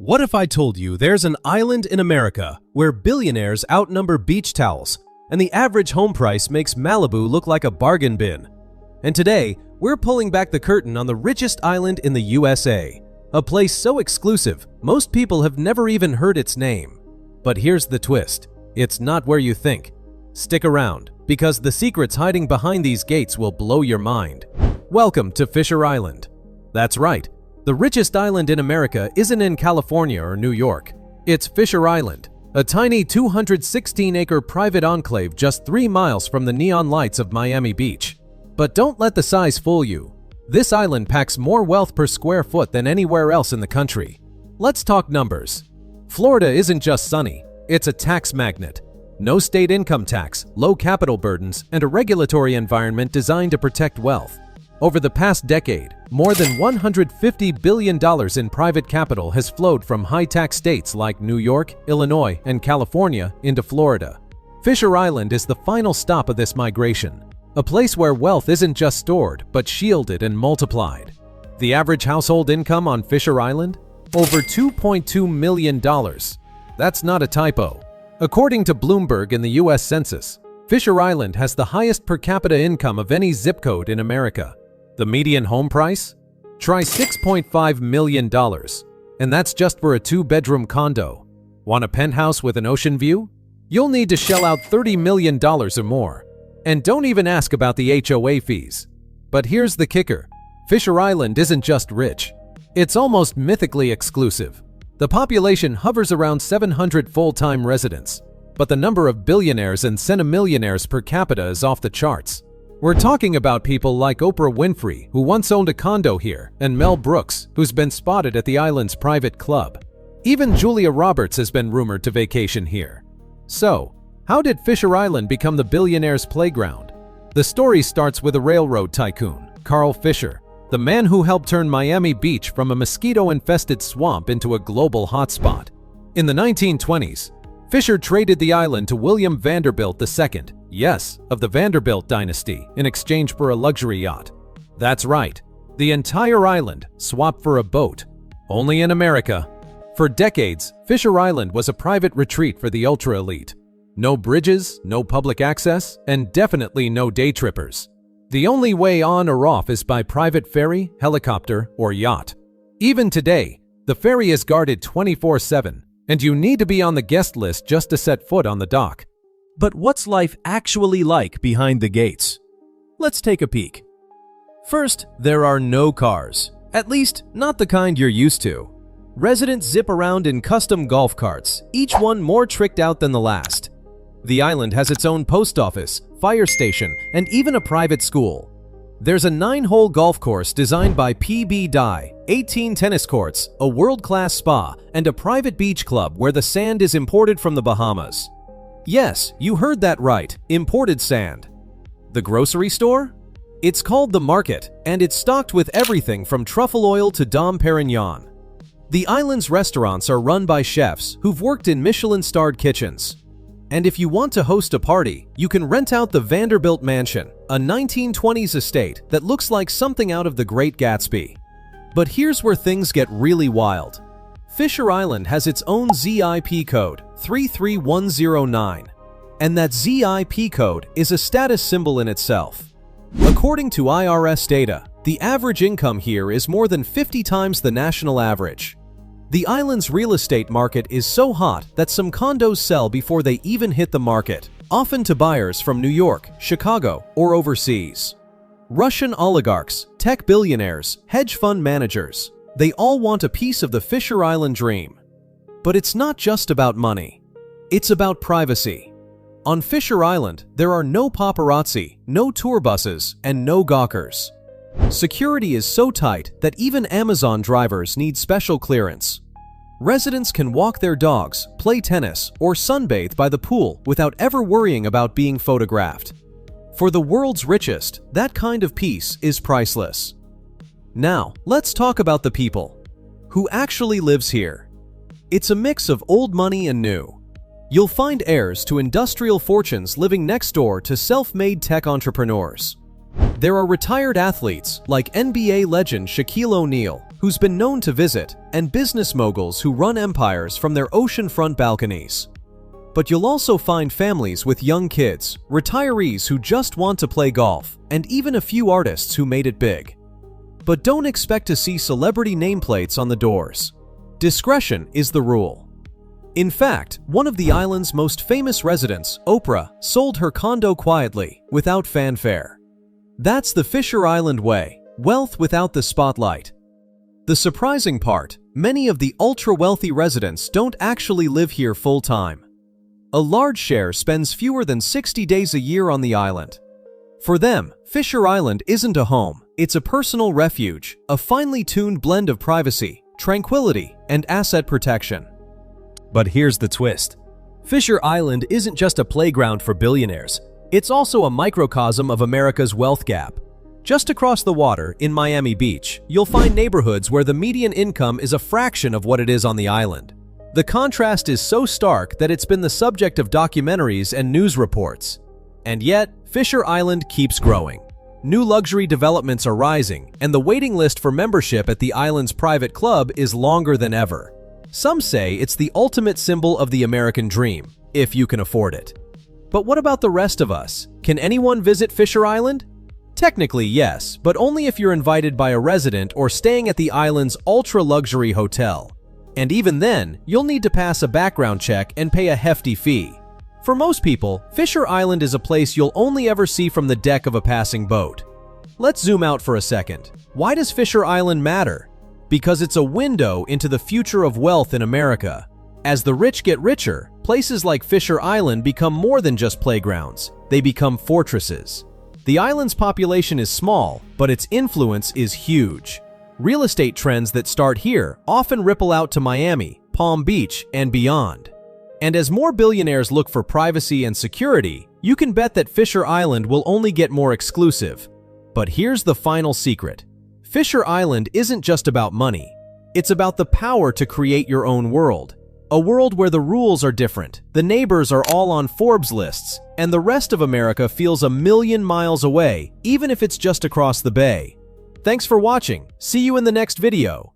What if I told you there's an island in America where billionaires outnumber beach towels and the average home price makes Malibu look like a bargain bin? And today, we're pulling back the curtain on the richest island in the USA, a place so exclusive, most people have never even heard its name. But here's the twist. It's not where you think. Stick around, because the secrets hiding behind these gates will blow your mind. Welcome to Fisher Island. That's right. The richest island in America isn't in California or New York. It's Fisher Island, a tiny 216-acre private enclave just 3 miles from the neon lights of Miami Beach. But don't let the size fool you. This island packs more wealth per square foot than anywhere else in the country. Let's talk numbers. Florida isn't just sunny, it's a tax magnet. No state income tax, low capital burdens, and a regulatory environment designed to protect wealth. Over the past decade, more than $150 billion in private capital has flowed from high-tax states like New York, Illinois, and California into Florida. Fisher Island is the final stop of this migration, a place where wealth isn't just stored, but shielded and multiplied. The average household income on Fisher Island? Over $2.2 million. That's not a typo. According to Bloomberg and the US Census, Fisher Island has the highest per capita income of any zip code in America. The median home price? Try $6.5 million. And that's just for a 2-bedroom condo. Want a penthouse with an ocean view? You'll need to shell out $30 million or more. And don't even ask about the HOA fees. But here's the kicker. Fisher Island isn't just rich. It's almost mythically exclusive. The population hovers around 700 full-time residents, but the number of billionaires and centimillionaires per capita is off the charts. We're talking about people like Oprah Winfrey, who once owned a condo here, and Mel Brooks, who's been spotted at the island's private club. Even Julia Roberts has been rumored to vacation here. So, how did Fisher Island become the billionaire's playground? The story starts with a railroad tycoon, Carl Fisher, the man who helped turn Miami Beach from a mosquito-infested swamp into a global hotspot. In the 1920s, Fisher traded the island to William Vanderbilt II, yes, of the Vanderbilt dynasty, in exchange for a luxury yacht. That's right, the entire island swapped for a boat. Only in America. For decades, Fisher Island was a private retreat for the ultra-elite. No bridges, no public access, and definitely no day trippers. The only way on or off is by private ferry, helicopter, or yacht. Even today, the ferry is guarded 24/7, and you need to be on the guest list just to set foot on the dock. But what's life actually like behind the gates? Let's take a peek. First, there are no cars. At least, not the kind you're used to. Residents zip around in custom golf carts, each one more tricked out than the last. The island has its own post office, fire station, and even a private school. There's a 9-hole golf course designed by PB Dye, 18 tennis courts, a world-class spa, and a private beach club where the sand is imported from the Bahamas. Yes, you heard that right, imported sand. The grocery store? It's called The Market, and it's stocked with everything from truffle oil to Dom Perignon. The island's restaurants are run by chefs who've worked in Michelin-starred kitchens. And if you want to host a party, you can rent out the Vanderbilt Mansion, a 1920s estate that looks like something out of The Great Gatsby. But here's where things get really wild. Fisher Island has its own ZIP code, 33109. And that ZIP code is a status symbol in itself. According to IRS data, the average income here is more than 50 times the national average. The island's real estate market is so hot that some condos sell before they even hit the market, often to buyers from New York, Chicago, or overseas. Russian oligarchs, tech billionaires, hedge fund managers, they all want a piece of the Fisher Island dream. But it's not just about money. It's about privacy. On Fisher Island, there are no paparazzi, no tour buses, and no gawkers. Security is so tight that even Amazon drivers need special clearance. Residents can walk their dogs, play tennis, or sunbathe by the pool without ever worrying about being photographed. For the world's richest, that kind of peace is priceless. Now, let's talk about the people. Who actually lives here? It's a mix of old money and new. You'll find heirs to industrial fortunes living next door to self-made tech entrepreneurs. There are retired athletes like NBA legend Shaquille O'Neal, who's been known to visit, and business moguls who run empires from their oceanfront balconies. But you'll also find families with young kids, retirees who just want to play golf, and even a few artists who made it big. But don't expect to see celebrity nameplates on the doors. Discretion is the rule. In fact, one of the island's most famous residents, Oprah, sold her condo quietly, without fanfare. That's the Fisher Island way, wealth without the spotlight. The surprising part, many of the ultra-wealthy residents don't actually live here full-time. A large share spends fewer than 60 days a year on the island. For them, Fisher Island isn't a home, it's a personal refuge, a finely tuned blend of privacy, tranquility, and asset protection. But here's the twist. Fisher Island isn't just a playground for billionaires, it's also a microcosm of America's wealth gap. Just across the water, in Miami Beach, you'll find neighborhoods where the median income is a fraction of what it is on the island. The contrast is so stark that it's been the subject of documentaries and news reports. And yet, Fisher Island keeps growing. New luxury developments are rising, and the waiting list for membership at the island's private club is longer than ever. Some say it's the ultimate symbol of the American dream, if you can afford it. But what about the rest of us? Can anyone visit Fisher Island? Technically, yes, but only if you're invited by a resident or staying at the island's ultra-luxury hotel. And even then, you'll need to pass a background check and pay a hefty fee. For most people, Fisher Island is a place you'll only ever see from the deck of a passing boat. Let's zoom out for a second. Why does Fisher Island matter? Because it's a window into the future of wealth in America. As the rich get richer, places like Fisher Island become more than just playgrounds. They become fortresses. The island's population is small, but its influence is huge. Real estate trends that start here often ripple out to Miami, Palm Beach, and beyond. And as more billionaires look for privacy and security, you can bet that Fisher Island will only get more exclusive. But here's the final secret. Fisher Island isn't just about money. It's about the power to create your own world. A world where the rules are different, the neighbors are all on Forbes lists, and the rest of America feels a million miles away, even if it's just across the bay. Thanks for watching. See you in the next video.